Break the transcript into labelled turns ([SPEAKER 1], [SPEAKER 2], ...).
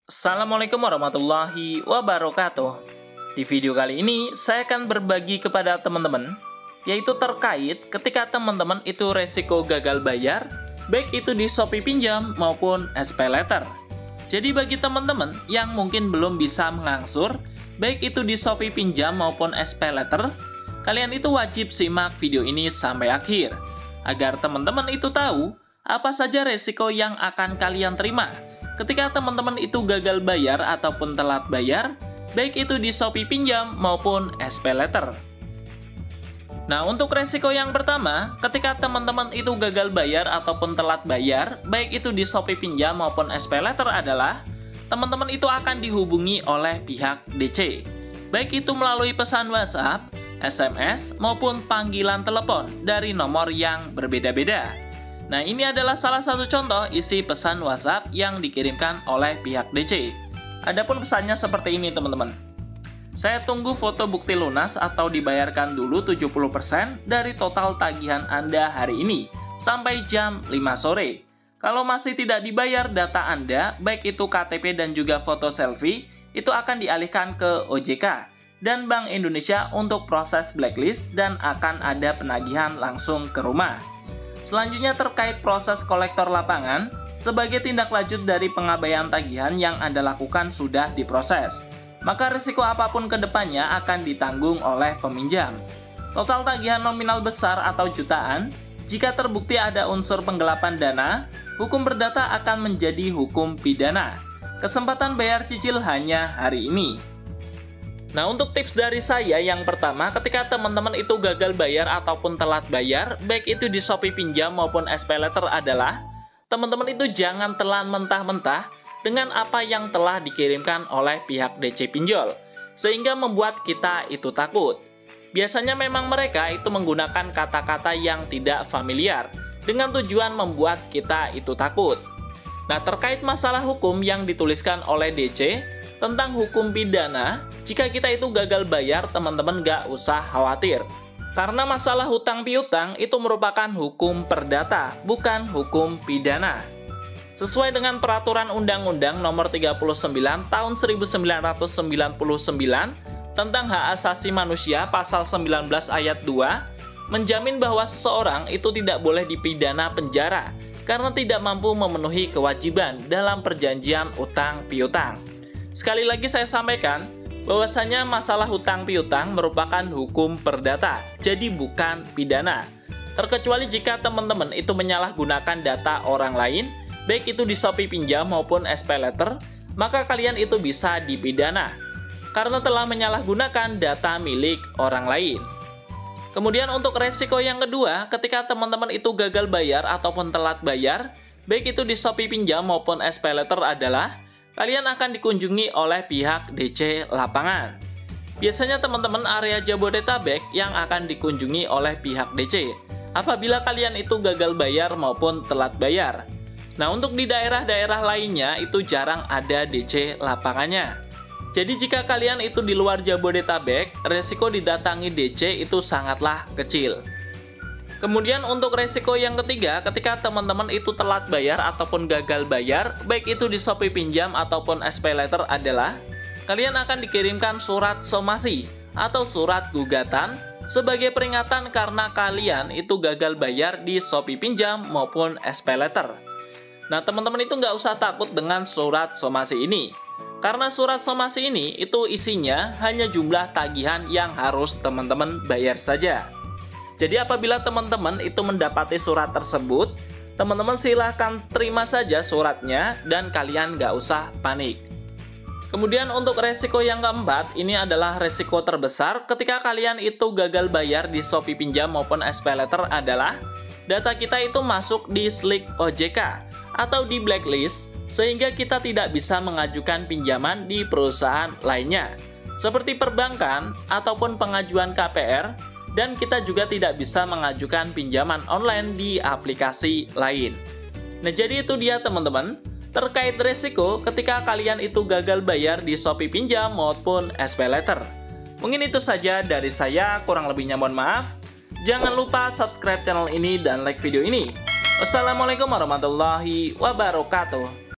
[SPEAKER 1] Assalamualaikum warahmatullahi wabarakatuh. Di video kali ini, saya akan berbagi kepada teman-teman, yaitu terkait ketika teman-teman itu resiko gagal bayar, baik itu di Shopee Pinjam maupun SPayLater. Jadi bagi teman-teman yang mungkin belum bisa mengangsur, baik itu di Shopee Pinjam maupun SPayLater, kalian itu wajib simak video ini sampai akhir, agar teman-teman itu tahu apa saja resiko yang akan kalian terima ketika teman-teman itu gagal bayar ataupun telat bayar, baik itu di Shopee Pinjam maupun SPayLater. Nah, untuk resiko yang pertama, ketika teman-teman itu gagal bayar ataupun telat bayar, baik itu di Shopee Pinjam maupun SPayLater adalah teman-teman itu akan dihubungi oleh pihak DC, baik itu melalui pesan WhatsApp, SMS, maupun panggilan telepon dari nomor yang berbeda-beda. Nah, ini adalah salah satu contoh isi pesan WhatsApp yang dikirimkan oleh pihak DC. Adapun pesannya seperti ini, teman-teman. Saya tunggu foto bukti lunas atau dibayarkan dulu 70% dari total tagihan Anda hari ini sampai jam 5 sore. Kalau masih tidak dibayar data Anda, baik itu KTP dan juga foto selfie, itu akan dialihkan ke OJK dan Bank Indonesia untuk proses blacklist dan akan ada penagihan langsung ke rumah. Selanjutnya terkait proses kolektor lapangan, sebagai tindak lanjut dari pengabaian tagihan yang Anda lakukan sudah diproses, maka risiko apapun ke depannya akan ditanggung oleh peminjam. Total tagihan nominal besar atau jutaan, jika terbukti ada unsur penggelapan dana, hukum perdata akan menjadi hukum pidana. Kesempatan bayar cicil hanya hari ini. Nah, untuk tips dari saya yang pertama, ketika teman-teman itu gagal bayar ataupun telat bayar, baik itu di Shopee Pinjam maupun SPayLater adalah teman-teman itu jangan telan mentah-mentah dengan apa yang telah dikirimkan oleh pihak DC pinjol, sehingga membuat kita itu takut. Biasanya memang mereka itu menggunakan kata-kata yang tidak familiar dengan tujuan membuat kita itu takut. Nah, terkait masalah hukum yang dituliskan oleh DC tentang hukum pidana, jika kita itu gagal bayar, teman-teman gak usah khawatir. Karena masalah hutang piutang itu merupakan hukum perdata, bukan hukum pidana. Sesuai dengan Peraturan Undang-Undang Nomor 39 Tahun 1999 tentang Hak Asasi Manusia Pasal 19 Ayat 2, menjamin bahwa seseorang itu tidak boleh dipidana penjara karena tidak mampu memenuhi kewajiban dalam perjanjian utang piutang. Sekali lagi saya sampaikan, bahwasanya masalah hutang piutang merupakan hukum perdata, jadi bukan pidana. Terkecuali jika teman-teman itu menyalahgunakan data orang lain, baik itu di Shopee Pinjam maupun SPayLater, maka kalian itu bisa dipidana, karena telah menyalahgunakan data milik orang lain. Kemudian untuk resiko yang kedua, ketika teman-teman itu gagal bayar ataupun telat bayar, baik itu di Shopee Pinjam maupun SPayLater adalah kalian akan dikunjungi oleh pihak DC lapangan. Biasanya teman-teman area Jabodetabek yang akan dikunjungi oleh pihak DC apabila kalian itu gagal bayar maupun telat bayar. Nah, untuk di daerah-daerah lainnya itu jarang ada DC lapangannya. Jadi jika kalian itu di luar Jabodetabek, resiko didatangi DC itu sangatlah kecil. Kemudian untuk resiko yang ketiga, ketika teman-teman itu telat bayar ataupun gagal bayar, baik itu di Shopee Pinjam ataupun SPayLater adalah kalian akan dikirimkan surat somasi atau surat gugatan sebagai peringatan karena kalian itu gagal bayar di Shopee Pinjam maupun SPayLater. Nah, teman-teman itu nggak usah takut dengan surat somasi ini, karena surat somasi ini itu isinya hanya jumlah tagihan yang harus teman-teman bayar saja. Jadi apabila teman-teman itu mendapati surat tersebut, teman-teman silahkan terima saja suratnya dan kalian nggak usah panik. Kemudian untuk resiko yang keempat, ini adalah resiko terbesar ketika kalian itu gagal bayar di Shopee Pinjam maupun SPayLater adalah data kita itu masuk di slik OJK atau di blacklist, sehingga kita tidak bisa mengajukan pinjaman di perusahaan lainnya, seperti perbankan ataupun pengajuan KPR, dan kita juga tidak bisa mengajukan pinjaman online di aplikasi lain. Nah, jadi itu dia teman-teman, terkait resiko ketika kalian itu gagal bayar di Shopee Pinjam maupun SPayLater. Mungkin itu saja dari saya, kurang lebihnya mohon maaf. Jangan lupa subscribe channel ini dan like video ini. Wassalamualaikum warahmatullahi wabarakatuh.